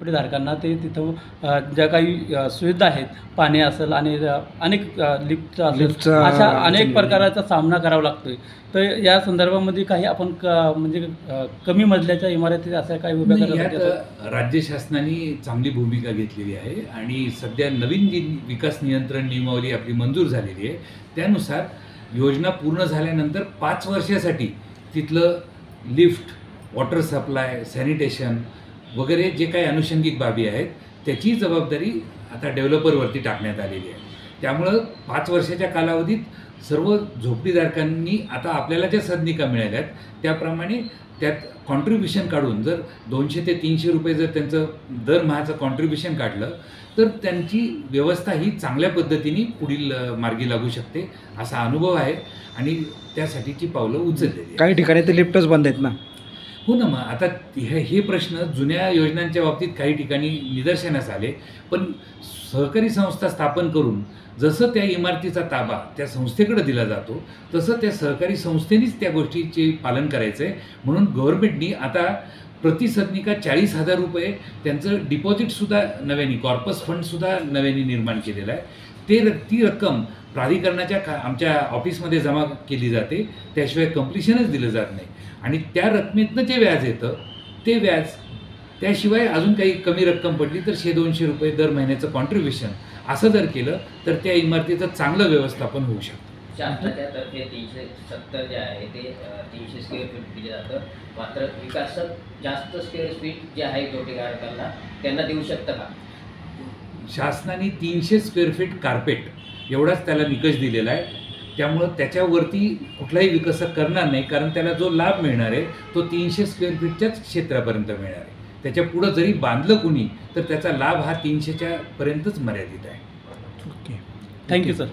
झोपडीधारकांना ते तिथं ज्या काही सुविधा आहेत, पाणी असेल आणि अनेक लिफ्ट असेल, अशा अनेक प्रकाराचा सामना करावा लागतोय. तर या संदर्भामध्ये काही आपण म्हणजे कमी मजल्याच्या इमारती अशा काही उभ्या करण्यासाठी यात राज्य शासनाने चांगली भूमिका घेतलेली आहे आणि सध्या नवीन जी विकास नियंत्रण नियमावली आपली मंजूर झालेली आहे त्यानुसार योजना पूर्ण झाल्यानंतर 5 वर्षासाठी तिथलं लिफ्ट, वॉटर सप्लाय, सॅनिटेशन वगैरे जे काही अनुषंगिक बाबी आहेत त्याची जबाबदारी आता डेव्हलपरवरती टाकण्यात आलेली आहे. त्यामुळं 5 वर्षाच्या कालावधीत सर्व झोपडीधारकांनी आता आपल्याला ज्या सदनिका मिळाल्यात त्याप्रमाणे त्यात कॉन्ट्रीब्युशन काढून जर 200 ते 300 रुपये जर त्यांचं दरमहाचं कॉन्ट्रीब्युशन काढलं तर त्यांची व्यवस्था ही चांगल्या पद्धतीने पुढील मार्गी लागू शकते असा अनुभव आहे आणि त्यासाठीची पावलं उचललेली आहेत. काही ठिकाणी ते लिफ्टच बंद आहेत ना. हो ना, मग आता हे प्रश्न जुन्या योजनांच्या बाबतीत काही ठिकाणी निदर्शनास आले, पण सहकारी संस्था स्थापन करून जसं त्या इमारतीचा ताबा त्या संस्थेकडे दिला जातो तसं त्या सहकारी संस्थेनेच त्या गोष्टीचे पालन करायचं आहे. म्हणून गव्हर्नमेंटनी आता प्रति सदनिका 40,000 रुपये त्यांचं डिपॉझिटसुद्धा नव्याने, कॉर्पस फंडसुद्धा नव्याने निर्माण केलेलं आहे. ती रक्कम प्राधिकरणाच्या आमच्या ऑफिसमध्ये जमा केली जाते, त्याशिवाय कंप्लिशनच दिलं जात नाही आणि त्या रकमेतनं जे व्याज येतं ते व्याज, त्याशिवाय अजून काही कमी रक्कम पडली तर 100-200 रुपये दर महिन्याचं कॉन्ट्रीब्युशन असं जर केलं तर त्या इमारतीचं चांगलं व्यवस्थापन होऊ शकतं. शासनाच्या तर्फे 370 जे आहे ते 300 स्क्वेअर फीट दिले जातं, मात्र विकासक जास्त स्क्वेअर फीट जे आहे झोपडीधारकांना त्यांना देऊ शकतं का? शासनाने 300 स्क्वेअर फीट कार्पेट एवढाच त्याला निकष दिलेला आहे. त्यामुळं त्याच्यावरती कुठलाही विकसक करणार नाही, कारण त्याला जो लाभ मिळणार आहे तो 300 स्क्वेअर फीटच्याच क्षेत्रापर्यंत मिळणार आहे. त्याच्या पुढं जरी बांधलं कुणी तर त्याचा लाभ हा 300च्या पर्यंतच मर्यादित आहे. Okay, thank you sir.